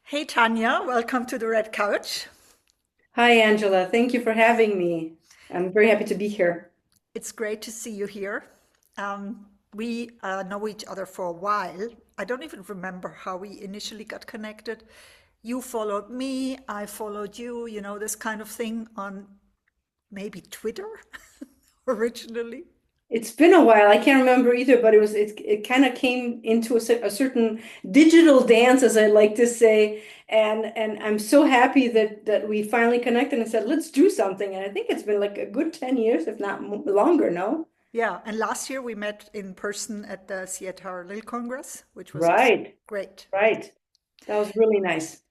Hey Tanya, welcome to the Red Couch. Hi, Angela. Thank you for having me. I'm very happy to be here. It's great to see you here. We know each other for a while. I don't even remember how we initially got connected. You followed me, I followed you, this kind of thing on maybe Twitter originally. It's been a while. I can't remember either, but it kind of came into a certain digital dance, as I like to say. And I'm so happy that we finally connected and said, let's do something. And I think it's been like a good 10 years, if not longer, no? Yeah, and last year we met in person at the Seattle Lil Congress, which was also Right, great. right. That was really nice.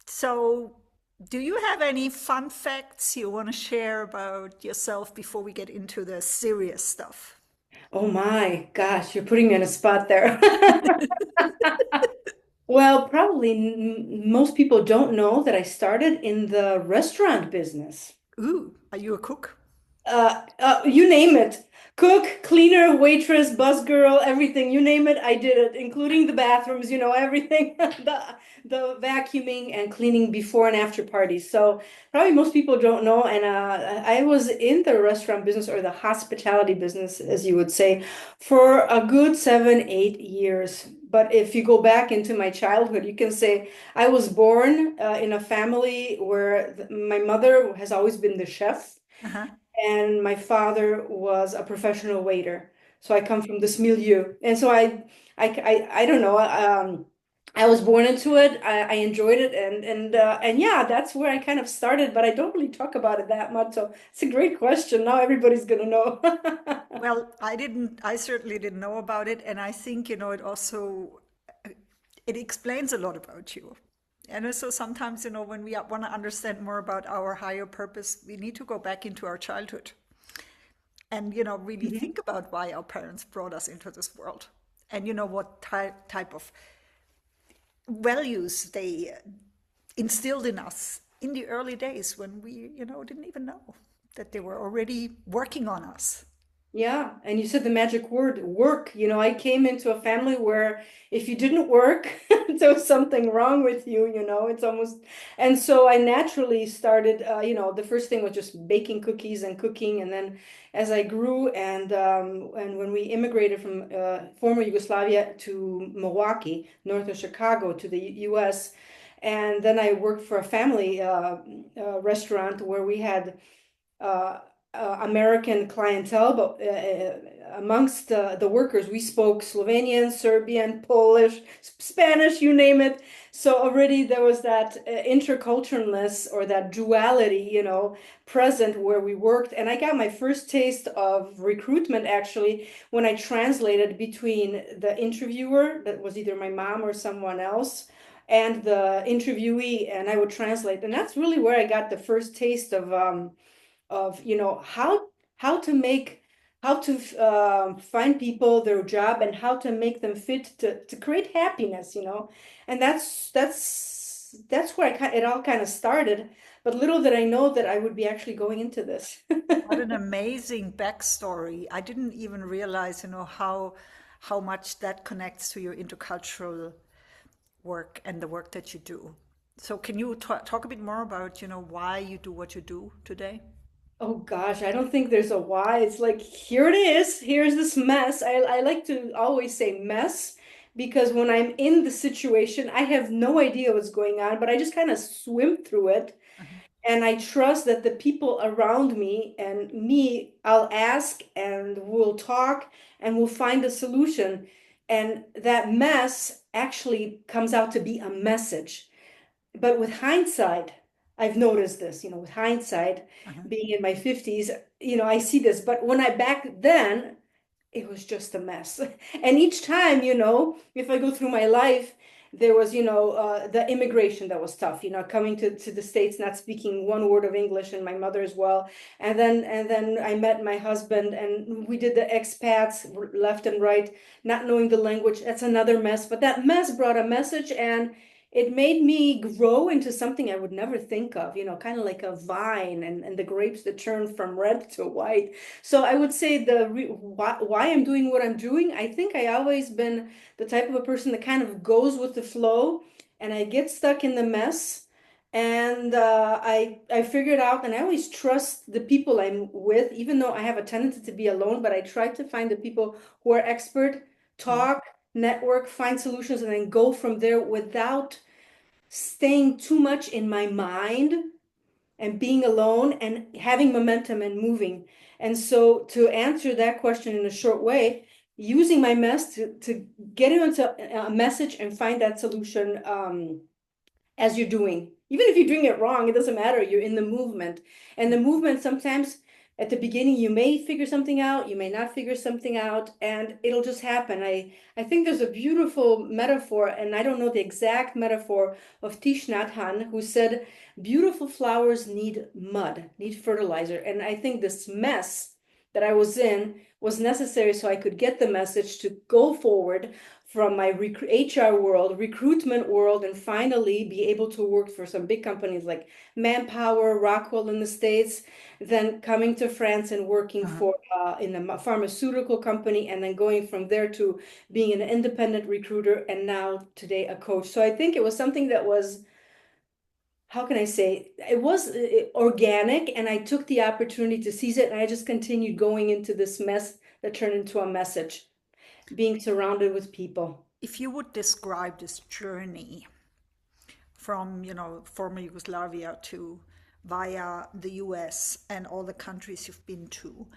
So, do you have any fun facts you want to share about yourself before we get into the serious stuff? Oh my gosh, you're putting me on a spot there. Well, probably most people don't know that I started in the restaurant business. Ooh, are you a cook? You name it. Cook, cleaner, waitress, bus girl, everything. You name it, I did it, including the bathrooms, everything. The vacuuming and cleaning before and after parties. So probably most people don't know. And I was in the restaurant business or the hospitality business, as you would say, for a good 7, 8 years. But if you go back into my childhood, you can say I was born in a family where my mother has always been the chef Uh-huh. and my father was a professional waiter. So I come from this milieu, and so I don't know. I was born into it. I enjoyed it, and yeah, that's where I kind of started. But I don't really talk about it that much. So it's a great question. Now everybody's gonna know. Well, I certainly didn't know about it, and I think, it also it explains a lot about you. And so sometimes, when we want to understand more about our higher purpose, we need to go back into our childhood and, really Mhm. think about why our parents brought us into this world and, what type of values they instilled in us in the early days when we, didn't even know that they were already working on us. Yeah, and you said the magic word, work. I came into a family where if you didn't work, there was something wrong with you, it's almost, and so I naturally started, the first thing was just baking cookies and cooking, and then as I grew and when we immigrated from former Yugoslavia to Milwaukee, north of Chicago, to the US, and then I worked for a family restaurant where we had uh, American clientele, but amongst the workers, we spoke Slovenian, Serbian, Polish, Spanish, you name it. So already there was that interculturalness or that duality, present where we worked. And I got my first taste of recruitment actually when I translated between the interviewer, that was either my mom or someone else, and the interviewee, and I would translate. And that's really where I got the first taste of how to make how to find people their job and how to make them fit to create happiness, and that's where it all kind of started, but little did I know that I would be actually going into this. What an amazing backstory. I didn't even realize, how much that connects to your intercultural work and the work that you do. So can you talk a bit more about, why you do what you do today? Oh gosh, I don't think there's a why. It's like, here it is. Here's this mess. I like to always say mess because when I'm in the situation, I have no idea what's going on, but I just kind of swim through it. Uh-huh. And I trust that the people around me and me, I'll ask and we'll talk and we'll find a solution. And that mess actually comes out to be a message. But with hindsight, I've noticed this, with hindsight, Uh-huh. being in my 50s, I see this. But when I back then, it was just a mess. And each time, if I go through my life, there was, the immigration that was tough, coming to the States, not speaking one word of English, and my mother as well. And then I met my husband and we did the expats left and right, not knowing the language. That's another mess. But that mess brought a message and it made me grow into something I would never think of, kind of like a vine and the grapes that turn from red to white. So I would say why I'm doing what I'm doing, I think I always been the type of a person that kind of goes with the flow and I get stuck in the mess. And I figured out, and I always trust the people I'm with, even though I have a tendency to be alone, but I try to find the people who are expert, Mm. talk, network, find solutions, and then go from there without staying too much in my mind and being alone and having momentum and moving. And so to answer that question in a short way, using my mess to get into a message and find that solution as you're doing. Even if you're doing it wrong, it doesn't matter. You're in the movement. And the movement, sometimes at the beginning, you may figure something out, you may not figure something out, and it'll just happen. I think there's a beautiful metaphor, and I don't know the exact metaphor, of Thich Nhat Hanh, who said, beautiful flowers need mud, need fertilizer. And I think this mess that I was in was necessary so I could get the message to go forward from my HR world, recruitment world, and finally be able to work for some big companies like Manpower, Rockwell in the States, then coming to France and working Uh-huh. for in a pharmaceutical company, and then going from there to being an independent recruiter, and now today a coach. So I think it was something that was, how can I say, it was organic, and I took the opportunity to seize it, and I just continued going into this mess that turned into a message, being surrounded with people. If you would describe this journey from, former Yugoslavia to via the US and all the countries you've been to,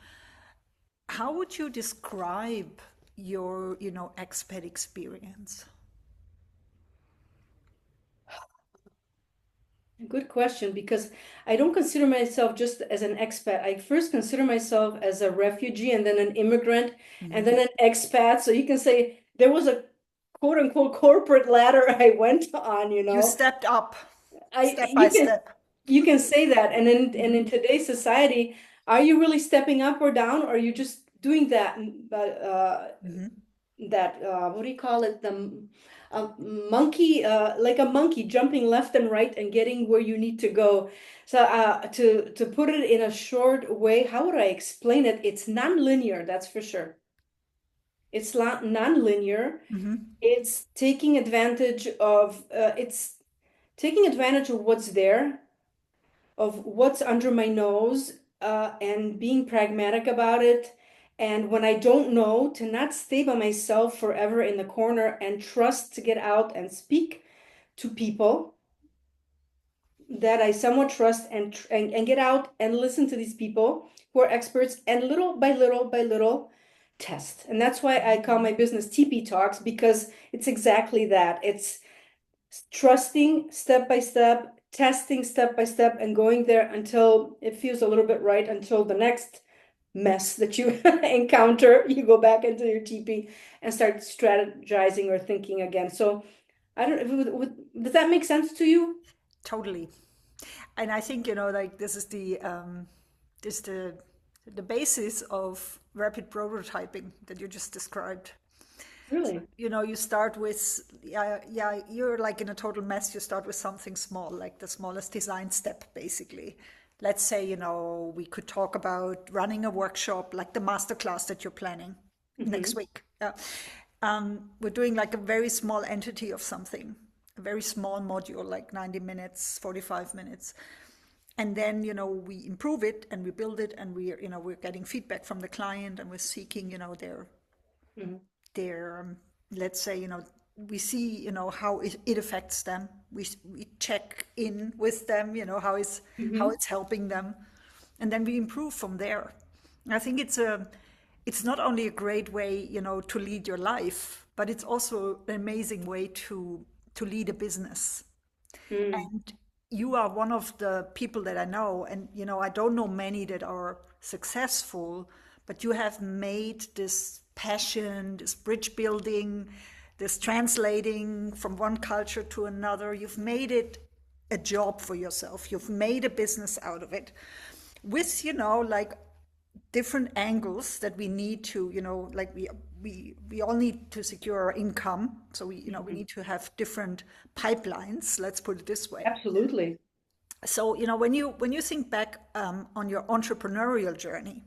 how would you describe your, expat experience? Good question, because I don't consider myself just as an expat. I first consider myself as a refugee, and then an immigrant, and Mhm. then an expat. So you can say there was a quote unquote corporate ladder I went on, you You know. stepped up I step by step. you can say that. And in Mhm. today's society, are you really stepping up or down, or are you just doing that Mhm. what do you call it, the monkey, like a monkey jumping left and right and getting where you need to go. So to put it in a short way, how would I explain it? It's non-linear, that's for sure. It's non-linear. Mhm. It's taking advantage of what's there, of what's under my nose, and being pragmatic about it. And when I don't know, to not stay by myself forever in the corner, and trust to get out and speak to people that I somewhat trust, and get out and listen to these people who are experts, and little by little by little test. And that's why I call my business TP Talks, because it's exactly that. It's trusting step by step, testing step by step, and going there until it feels a little bit right, until the next mess that you encounter, you go back into your TP and start strategizing or thinking again. So I don't, does that make sense to you? Totally. And I think, like this is this the basis of rapid prototyping that you just described. So, Really? you start with, yeah, you're like in a total mess. You start with something small, like the smallest design step, basically. Let's say, we could talk about running a workshop, like the masterclass that you're planning next Mm-hmm. week. Yeah. We're doing like a very small entity of something, a very small module, like 90 minutes, 45 minutes. And then, we improve it and we build it, and we're getting feedback from the client, and we're seeking, Mm-hmm. their let's say, we see, how it affects them. We check in with them, how Mm-hmm. it's helping them, and then we improve from there. I think it's not only a great way, to lead your life, but it's also an amazing way to lead a business. Mm-hmm. And you are one of the people that I know, and I don't know many that are successful, but you have made this passion, this bridge building, this translating from one culture to another. You've made it a job for yourself. You've made a business out of it with, like different angles that we need to, like we all need to secure our income. So we Mm-hmm. need to have different pipelines, let's put it this way. Absolutely. So, when you think back on your entrepreneurial journey,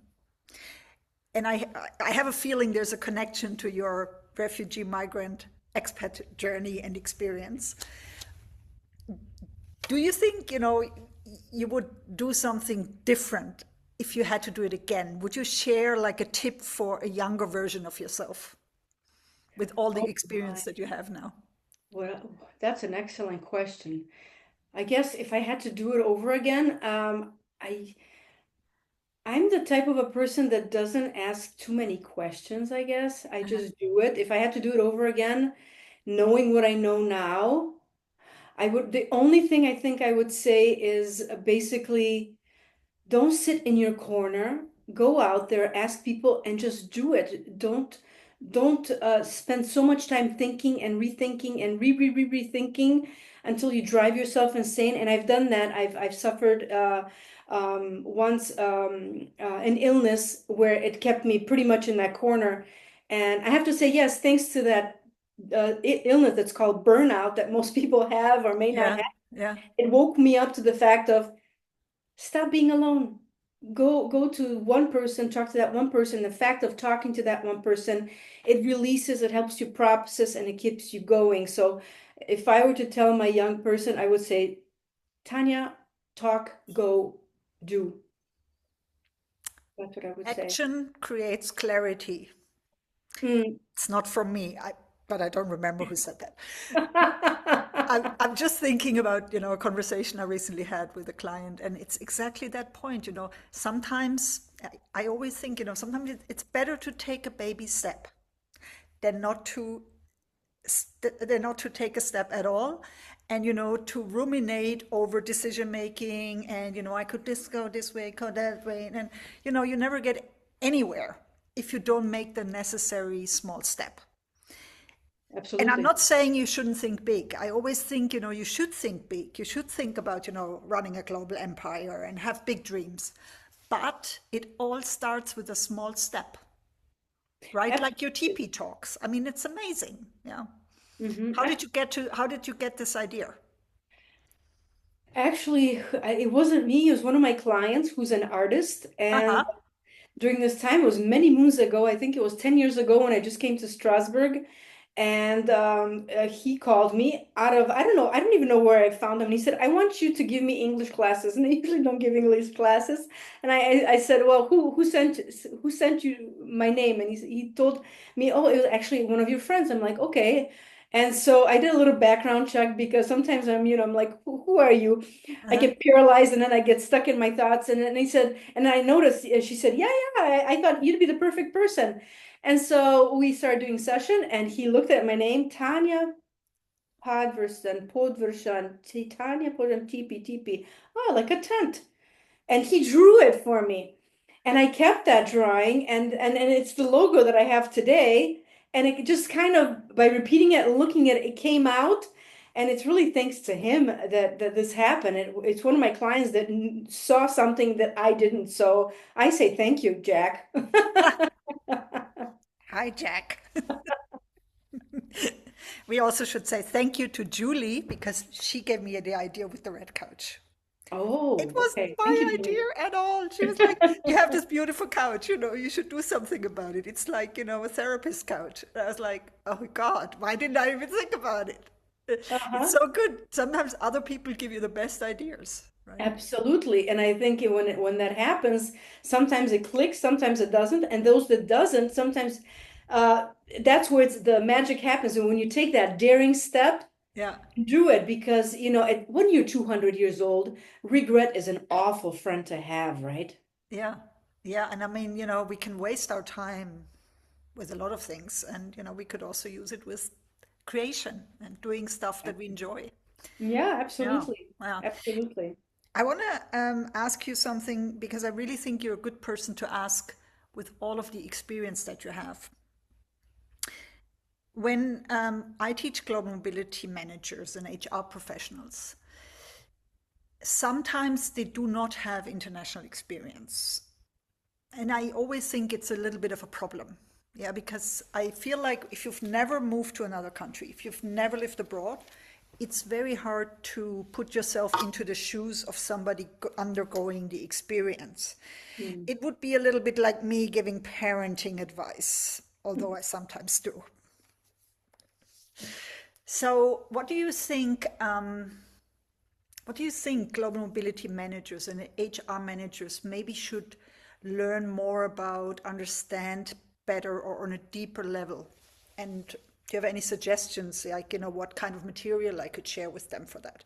and I have a feeling there's a connection to your refugee migrant expat journey and experience. Do you think, you would do something different if you had to do it again? Would you share like a tip for a younger version of yourself with all the Oh experience my. that you have now? Well, that's an excellent question. I guess if I had to do it over again, I'm the type of a person that doesn't ask too many questions, I guess. I Uh-huh. just do it. If I had to do it over again, knowing what I know now, the only thing I think I would say is basically don't sit in your corner. Go out there, ask people, and just do it. Don't spend so much time thinking and rethinking and rethinking until you drive yourself insane. And I've done that. I've suffered once an illness where it kept me pretty much in that corner. And I have to say, yes, thanks to that illness that's called burnout that most people have or may not Yeah, have, yeah. it woke me up to the fact of stop being alone. Go to one person, talk to that one person. The fact of talking to that one person, it releases, it helps you process, and it keeps you going. So if I were to tell my young person, I would say, Tanya, talk, go, do. That's what I would say. Action creates clarity. Mm. It's not from me, but I don't remember who said that. I'm just thinking about, a conversation I recently had with a client, and it's exactly that point, Sometimes I always think, sometimes it's better to take a baby step than not to take a step at all, and to ruminate over decision making, and I could this go this way, go that way, and you never get anywhere if you don't make the necessary small step. And I'm Absolutely. not saying you shouldn't think big. I always think, you should think big. You should think about, running a global empire and have big dreams. But it all starts with a small step, right? Like your Absolutely. TP talks. I mean, it's amazing. Yeah. Hmm. How did you get this idea? Actually, it wasn't me. It was one of my clients who's an artist. And Uh-huh. during this time, it was many moons ago. I think it was 10 years ago when I just came to Strasbourg. And he called me out of, I don't know, I don't even know where I found him. And he said, I want you to give me English classes. And I usually don't give English classes. And I said, well, who sent you my name? And he told me, oh, it was actually one of your friends. I'm like, okay. And so I did a little background check because sometimes I'm like, who are you? I Uh-huh. get paralyzed and then I get stuck in my thoughts. And then he said, and I noticed, she said, yeah, I thought you'd be the perfect person. And so we started doing session and he looked at my name, Tanja Podvrsan, Tanja Podvrsan, TP. Oh, like a tent. And he drew it for me. And I kept that drawing and it's the logo that I have today. And it just kind of by repeating it and looking at it, it came out. And it's really thanks to him that this happened. It's one of my clients that saw something that I didn't. So I say thank you, Jack. Hi, Jack. We also should say thank you to Julie because she gave me the idea with the red couch. It Oh, wasn't okay. Thank my you, idea Julie. at all. She was like, "You have this beautiful couch, you should do something about it. It's like, a therapist couch." And I was like, "Oh God, why didn't I even think about it?" It's Uh-huh. so good. Sometimes other people give you the best ideas, right? Absolutely. And I think when that happens, sometimes it clicks, sometimes it doesn't. And those that doesn't, sometimes uh, that's where the magic happens. And when you take that daring step, Yeah, do it because, when you're 200 years old, regret is an awful friend to have, right? yeah, yeah. And I mean, we can waste our time with a lot of things, and we could also use it with creation and doing stuff that we enjoy. Yeah, Yeah, absolutely. yeah. Absolutely. I want to ask you something because I really think you're a good person to ask with all of the experience that you have. When I teach global mobility managers and HR professionals, sometimes they do not have international experience. And I always think it's a little bit of a problem. Yeah, because I feel like if you've never moved to another country, if you've never lived abroad, it's very hard to put yourself into the shoes of somebody undergoing the experience. Mm. It would be a little bit like me giving parenting advice, although I sometimes do. So, what do you think? What do you think global mobility managers and HR managers maybe should learn more about, understand better, or on a deeper level? And do you have any suggestions, like, what kind of material I could share with them for that?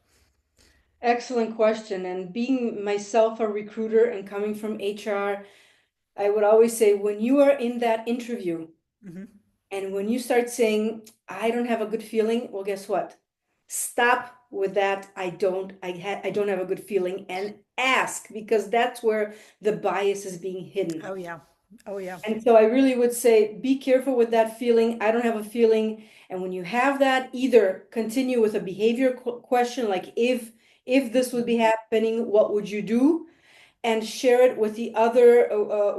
Excellent question. And being myself a recruiter and coming from HR, I would always say when you are in that interview and when you start saying, I don't have a good feeling, well, guess what? Stop with that. I don't have a good feeling, and ask, because that's where the bias is being hidden. Oh, yeah. Oh, yeah. And so I really would say, be careful with that feeling. I don't have a feeling. And when you have that, either continue with a behavior question, like if this would be happening, what would you do? And share it with the other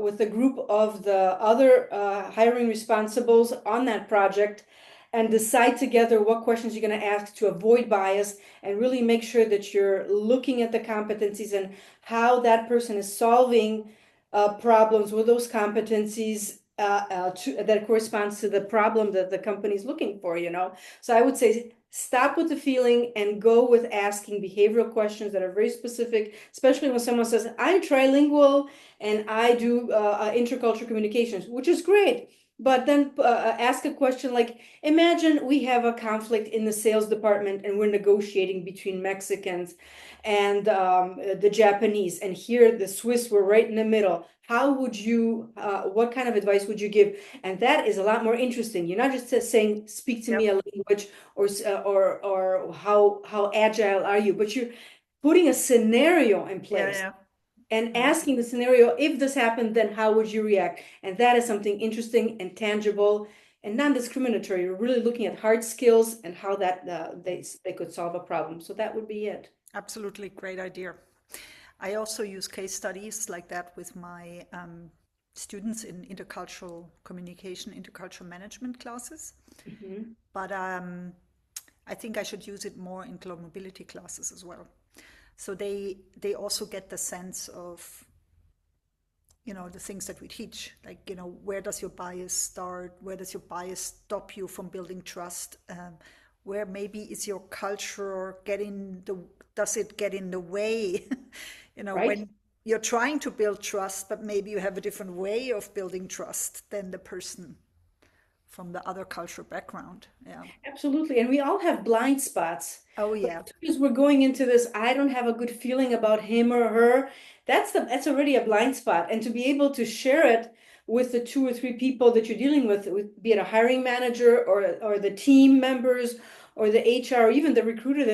with the group of the other hiring responsibles on that project, and decide together what questions you're going to ask to avoid bias, and really make sure that you're looking at the competencies and how that person is solving problems with those competencies that corresponds to the problem that the company is looking for, So I would say stop with the feeling and go with asking behavioral questions that are very specific, especially when someone says, I'm trilingual and I do intercultural communications, which is great. But then ask a question like, imagine we have a conflict in the sales department and we're negotiating between Mexicans and the Japanese, and here the Swiss were right in the middle. How would you, what kind of advice would you give? And that is a lot more interesting. You're not just saying, speak to me a language, or how agile are you, but you're putting a scenario in place and asking the scenario, if this happened, then how would you react? And that is something interesting and tangible and non-discriminatory. You're really looking at hard skills and how that they could solve a problem. So that would be it. Absolutely, great idea. I also use case studies like that with my students in intercultural communication, intercultural management classes. But I think I should use it more in global mobility classes as well. So they also get the sense of, the things that we teach, like, where does your bias start? Where does your bias stop you from building trust? Where maybe is your culture does it get in the way? Right? When you're trying to build trust, but maybe you have a different way of building trust than the person from the other cultural background. Yeah. Absolutely. And we all have blind spots. Oh, yeah. Because we're going into this, I don't have a good feeling about him or her. That's already a blind spot. And to be able to share it with the 2 or 3 people that you're dealing with, be it a hiring manager or the team members or the HR or even the recruiter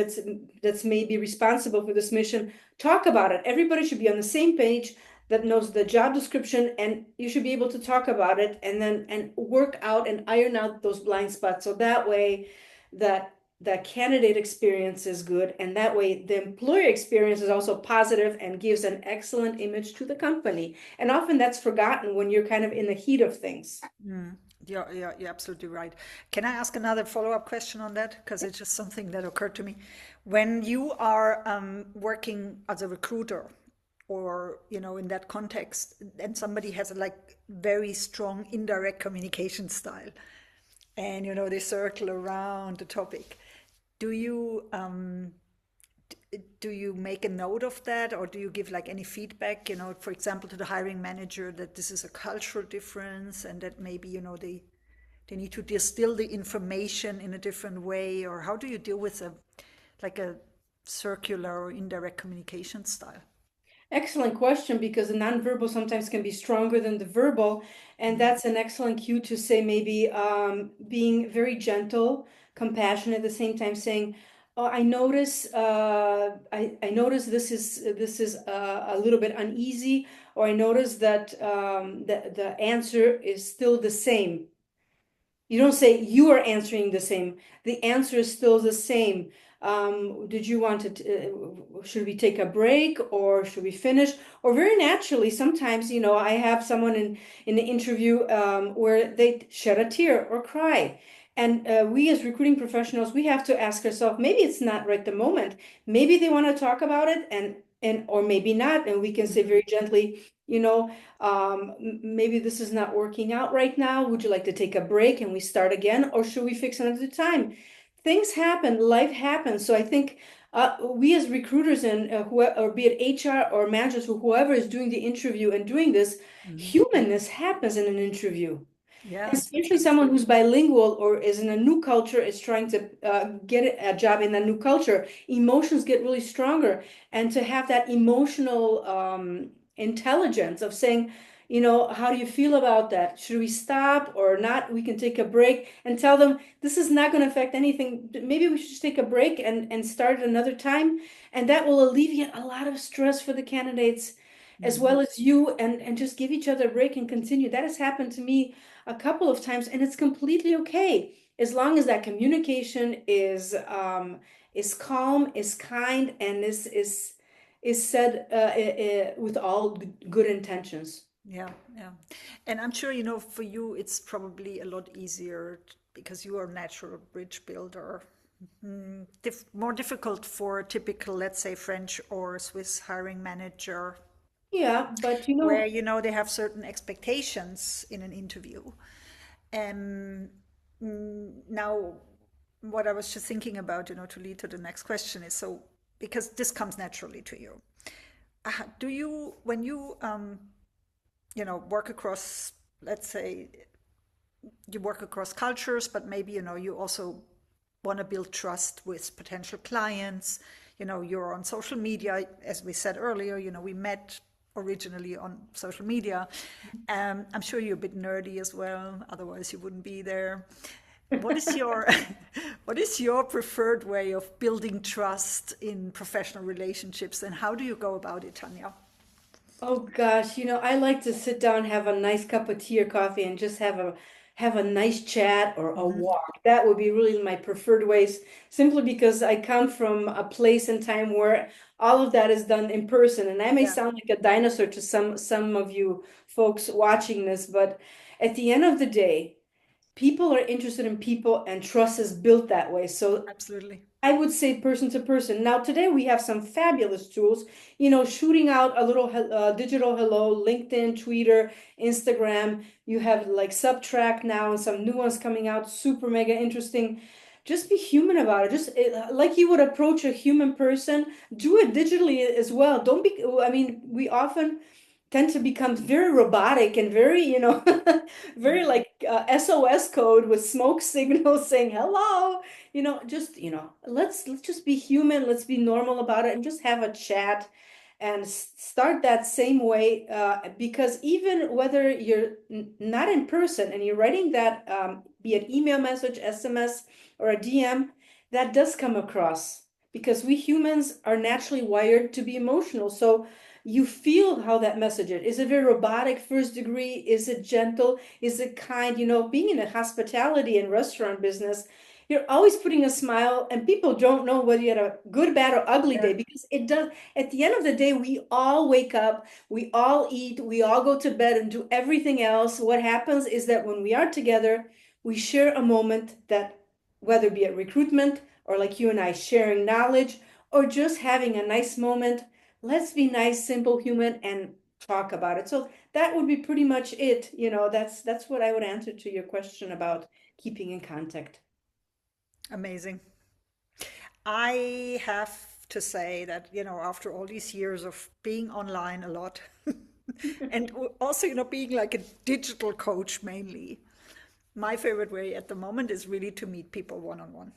that's maybe responsible for this mission, talk about it. Everybody should be on the same page, that knows the job description, and you should be able to talk about it and work out and iron out those blind spots. So that way that the candidate experience is good, and that way the employer experience is also positive and gives an excellent image to the company. And often that's forgotten when you're kind of in the heat of things. You're absolutely right. Can I ask another follow-up question on that? Because it's just something that occurred to me. When you are working as a recruiter, or in that context, and somebody has a very strong indirect communication style, and they circle around the topic, do you make a note of that, or do you give any feedback, for example, to the hiring manager, that this is a cultural difference and that maybe they need to distill the information in a different way? Or how do you deal with a circular or indirect communication style? Excellent question, because the nonverbal sometimes can be stronger than the verbal. And that's an excellent cue to say maybe being very gentle, compassionate, at the same time saying, oh, I notice this is a little bit uneasy, or I notice that the answer is still the same. You don't say you are answering the same. The answer is still the same. Did you want to, should we take a break, or should we finish? Or very naturally, sometimes, I have someone in the interview where they shed a tear or cry. And we as recruiting professionals, we have to ask ourselves, maybe it's not right the moment. Maybe they want to talk about it, and and or maybe not, and we can say very gently, maybe this is not working out right now. Would you like to take a break and we start again, or should we fix another time? Things happen, life happens. So I think we as recruiters and or be it HR or managers or whoever is doing the interview and doing this, humanness happens in an interview. Yeah, Especially someone who's bilingual or is in a new culture, is trying to get a job in a new culture. Emotions get really stronger. And to have that emotional intelligence of saying, how do you feel about that? Should we stop or not? We can take a break and tell them this is not going to affect anything. Maybe we should just take a break and start at another time. And that will alleviate a lot of stress for the candidates as well as you, and just give each other a break and continue. That has happened to me a couple of times, and it's completely okay as long as that communication is calm, is kind, and is said with all good intentions. yeah, yeah. And I'm sure, for you, it's probably a lot easier because you are a natural bridge builder. More difficult for a typical, let's say, French or Swiss hiring manager, Yeah, but where, they have certain expectations in an interview. And now, what I was just thinking about, to lead to the next question is, so, because this comes naturally to you, do you, when you, work across, let's say, you work across cultures, but maybe, you also want to build trust with potential clients. You're on social media, as we said earlier, we met originally on social media. I'm sure you're a bit nerdy as well, otherwise you wouldn't be there. What is your what is your preferred way of building trust in professional relationships, and how do you go about it, Tanja? Oh gosh, I like to sit down, have a nice cup of tea or coffee, and just have a nice chat or a walk. That would be really my preferred ways, simply because I come from a place and time where all of that is done in person. And I may Yeah, sound like a dinosaur to some of you folks watching this, but at the end of the day, people are interested in people, and trust is built that way. So absolutely. I would say person to person. Now, today we have some fabulous tools, shooting out a little digital hello, LinkedIn, Twitter, Instagram. You have like Subtract now and some new ones coming out, super mega interesting. Just be human about it. Just like you would approach a human person, do it digitally as well. Don't be, I mean, we often tend to become very robotic and very, very like SOS code with smoke signals saying hello. Just, let's just be human. Let's be normal about it and just have a chat and start that same way. Because even whether you're not in person and you're writing that, be it email message, SMS, or a DM, that does come across because we humans are naturally wired to be emotional. So you feel how that message is. Is it very robotic, first degree? Is it gentle? Is it kind? Being in a hospitality and restaurant business, you're always putting a smile, and people don't know whether you had a good, bad, or ugly day, Yeah, because it does. At the end of the day, we all wake up, we all eat, we all go to bed and do everything else. What happens is that when we are together, we share a moment that, whether it be at recruitment or like you and I sharing knowledge or just having a nice moment, let's be nice, simple, human, and talk about it. So that would be pretty much it. That's what I would answer to your question about keeping in contact. amazing. I have to say that, after all these years of being online a lot, and also, being like a digital coach mainly, my favorite way at the moment is really to meet people one on one,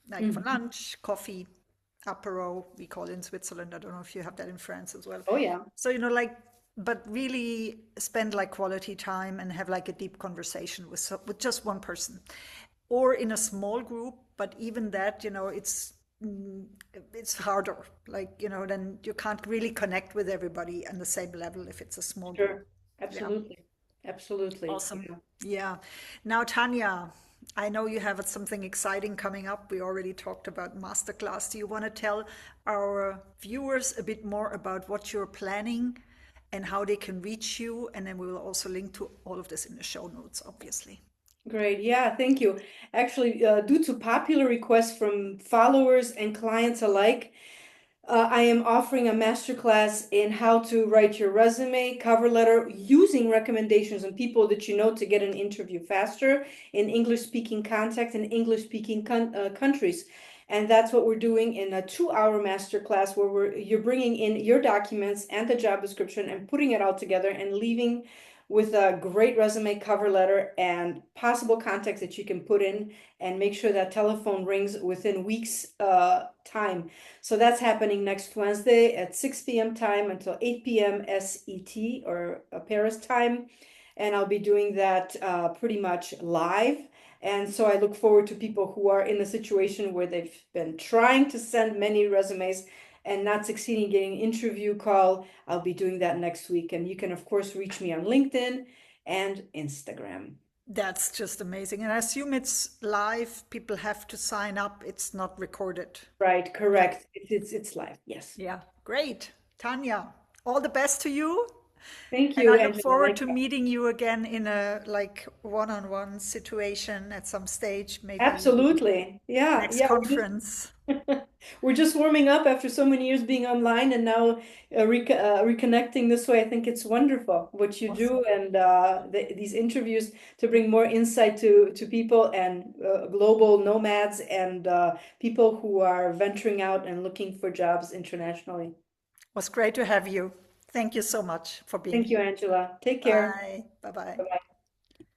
like for Mhm. lunch, coffee, apéro, we call it in Switzerland. I don't know if you have that in France as well. Oh yeah, So, like, but really spend like quality time and have like a deep conversation with just one person, or in a small group. But even that, it's harder. Like, then you can't really connect with everybody on the same level if it's a small group. sure. Yeah. Absolutely. Absolutely. Awesome. Yeah. Yeah. Now, Tanya, I know you have something exciting coming up. We already talked about masterclass. Do you want to tell our viewers a bit more about what you're planning and how they can reach you? And then we will also link to all of this in the show notes, obviously. Great. Yeah, thank you. Actually, due to popular requests from followers and clients alike, I am offering a masterclass in how to write your resume, cover letter, using recommendations on people that you know to get an interview faster in English-speaking context and English-speaking countries. And that's what we're doing in a 2-hour masterclass where you're bringing in your documents and the job description and putting it all together and leaving with a great resume, cover letter, and possible contacts that you can put in and make sure that telephone rings within weeks time. So that's happening next Wednesday at 6 p.m. time until 8 p.m. SET or Paris time. And I'll be doing that pretty much live. And so I look forward to people who are in a situation where they've been trying to send many resumes and not succeeding getting an interview call. I'll be doing that next week. And you can, of course, reach me on LinkedIn and Instagram. That's just amazing. And I assume it's live. People have to sign up. It's not recorded. Right, Yeah. correct. It's live. Yes. Yeah. Great. Tanya, all the best to you. Thank And you, I look Angela. forward to meeting you again in a like one-on-one situation at some stage, maybe Absolutely. Yeah, next yeah. conference. We're just warming up after so many years being online and now reconnecting this way. I think it's wonderful what you Awesome. do and these interviews to bring more insight to people and global nomads and people who are venturing out and looking for jobs internationally. Was great to have you. Thank you so much for being Thank you, here. Angela. Take care. Bye. Bye-bye. Bye-bye.